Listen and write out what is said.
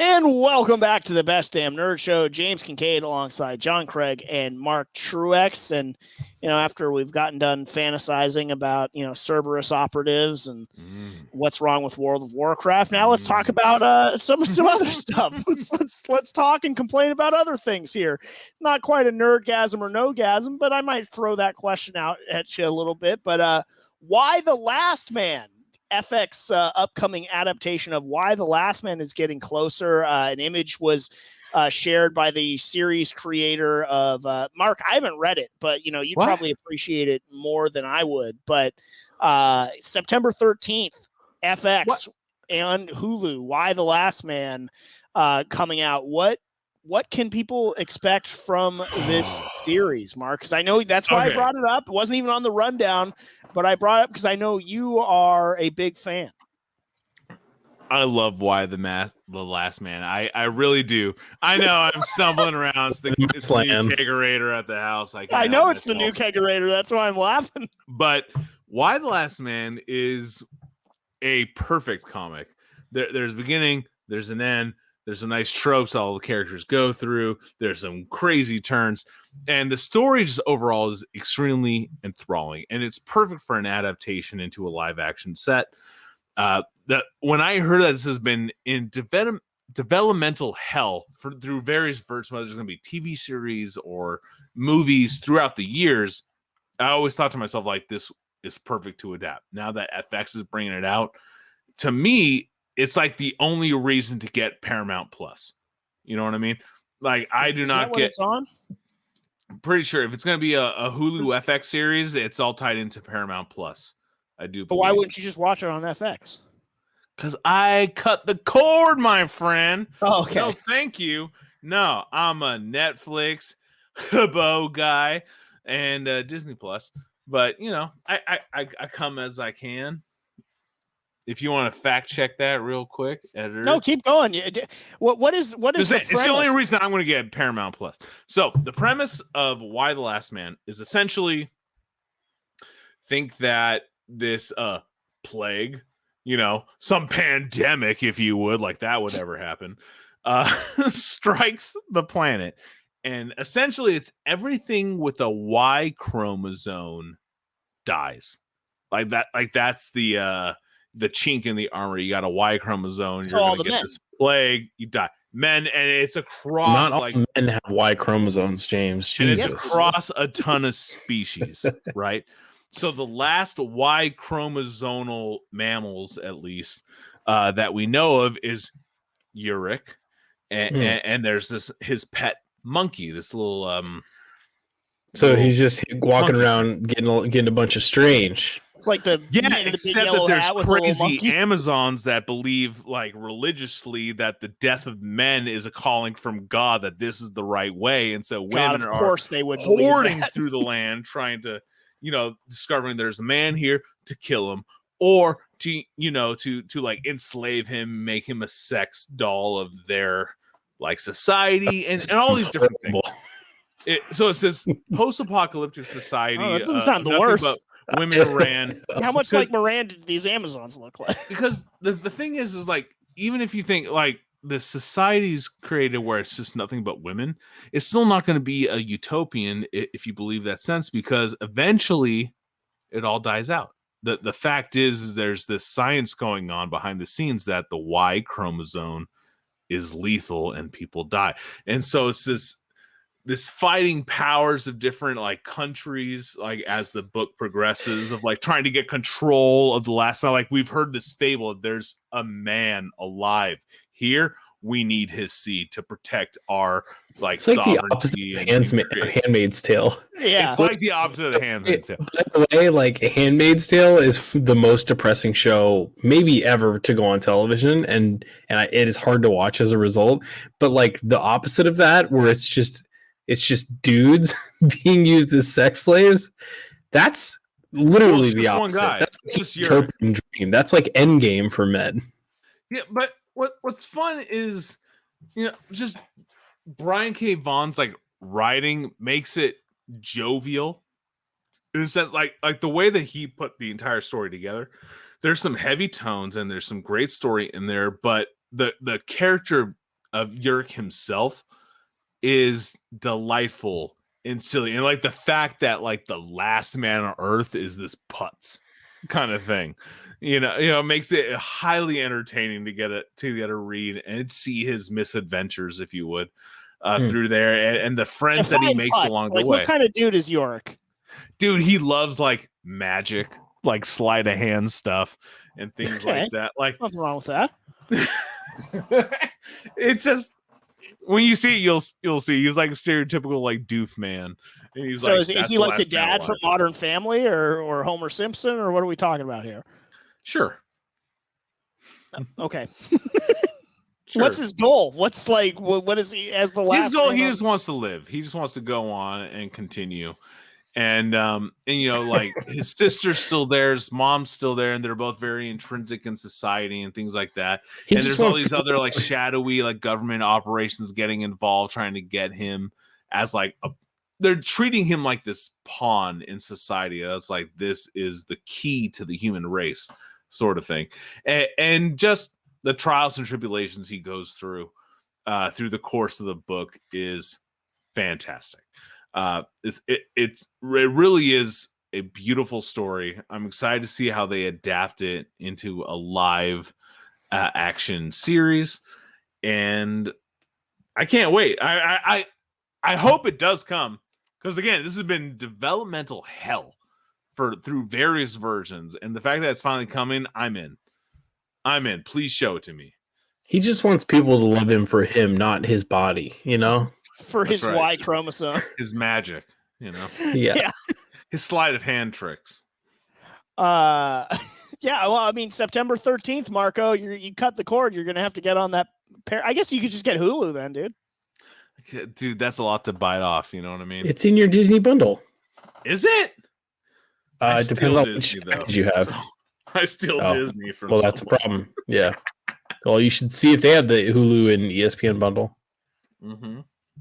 And welcome back to the Best Damn Nerd Show. James Kincaid alongside John Craig and Mark Truex. And, after we've gotten done fantasizing about, Cerberus operatives and what's wrong with World of Warcraft, now let's talk about some other stuff. Let's talk and complain about other things here. Not quite a nerdgasm or no-gasm, but I might throw that question out at you a little bit. But why The Last Man? FX upcoming adaptation of Why the Last Man is getting closer. An image was shared by the series creator of Mark. I haven't read it, but you'd probably appreciate it more than I would. But September 13th, FX and Hulu. Why the Last Man coming out. What can people expect from this series, Mark? Because I know that's why I brought it up. It wasn't even on the rundown, but I brought it up because I know you are a big fan. I love Why the Last Man. I really do. I know I'm stumbling around. It's the new kegerator at the house. I know it's the new kegerator. That's why I'm laughing. But Why the Last Man is a perfect comic. There's a beginning, there's an end. There's some nice tropes all the characters go through. There's some crazy turns. And the story just overall is extremely enthralling. And it's perfect for an adaptation into a live-action set. When I heard that this has been in developmental hell through various versions, whether it's going to be TV series or movies throughout the years, I always thought to myself, this is perfect to adapt. Now that FX is bringing it out, to me, it's like the only reason to get Paramount Plus. You know what I mean? I do not get. It's on. I'm pretty sure if it's going to be a Hulu FX series, it's all tied into Paramount Plus. I do. But why wouldn't you just watch it on FX? Because I cut the cord, my friend. Oh, okay. No, thank you. No, I'm a Netflix hubbo guy and Disney Plus. But I come as I can. If you want to fact check that real quick, editor. No, keep going. What is the premise? It's the only reason I'm going to get Paramount Plus. So the premise of Why the Last Man is essentially think that this plague, some pandemic, if you would, like that would ever happen, strikes the planet. And essentially it's everything with a Y chromosome dies. That's the chink in the armor. You got a Y chromosome. So you're going to get this plague. You die. Men, and it's across. Not all men have Y chromosomes, James. Jesus. And it's across a ton of species, right? So the last Y chromosomal mammals, at least, that we know of is Uric. And there's his pet monkey, this little... So he's just walking around getting a bunch of strange. It's like except that there's crazy Amazons that believe religiously that the death of men is a calling from God, that this is the right way, and so women they would hoarding through the land trying to discovering there's a man here to kill him or to enslave him, make him a sex doll of their society and all these different things. So it's this post-apocalyptic society. Oh, that doesn't sound the worst. Women ran. How much like Moran did these Amazons look like? Because the thing is even if you think the society's created where it's just nothing but women, it's still not going to be a utopian if you believe that sense, because eventually it all dies out. The fact is there's this science going on behind the scenes that the Y chromosome is lethal and people die. And so it's this fighting powers of different countries, as the book progresses, of trying to get control of the last man. We've heard this fable, there's a man alive here, we need his seed to protect our it's the opposite of Handmaid's Tale. Yeah, it's the opposite of the Handmaid's Tale. By the way, Handmaid's Tale is the most depressing show maybe ever to go on television, and it is hard to watch as a result. But the opposite of that, where it's just dudes being used as sex slaves, that's literally the opposite. One guy. That's just your dream. That's Endgame for men. Yeah, but what's fun is just Brian K. Vaughan's writing makes it jovial in a sense, the way that he put the entire story together. There's some heavy tones and there's some great story in there, but the character of Yerk himself is delightful and silly, and like the fact that like the last man on Earth is this putz kind of thing, makes it highly entertaining to get a read and see his misadventures, if you would, through there, and the friends that he makes along the way. What kind of dude is York? Dude, he loves like magic, like sleight of hand stuff and things like that. Like nothing wrong with that. It's just when you see it, you'll see he's like a stereotypical like doof man. And he's so like, is he like the dad from Modern Family or Homer Simpson, or what are we talking about here? Sure. Okay. Sure. What's his goal? What's like what is he as the last? His goal, he just wants to live. He just wants to go on and continue. And like his sister's still there, his mom's still there, and they're both very intrinsic in society and things like that. And there's all these other like shadowy like government operations getting involved, trying to get him as like they're treating him like this pawn in society. That's like, this is the key to the human race sort of thing. And just the trials and tribulations he goes through the course of the book is fantastic. It really is a beautiful story. I'm excited to see how they adapt it into a live action series, and I can't wait. I hope it does come, because again, this has been developmental hell through various versions, and the fact that it's finally coming, I'm in. Please show it to me. He just wants people to love him for him, not his body, for his Y chromosome, his magic, Yeah. His sleight of hand tricks. Yeah. Well, I mean, September 13th, Marco, you cut the cord. You're gonna have to get on that pair. I guess you could just get Hulu then, dude. Dude, that's a lot to bite off. You know what I mean? It's in your Disney bundle. Is it? It depends on which package you have. I steal Disney from. Well, that's a problem. Yeah. Well, you should see if they have the Hulu and ESPN bundle. Mm-hmm.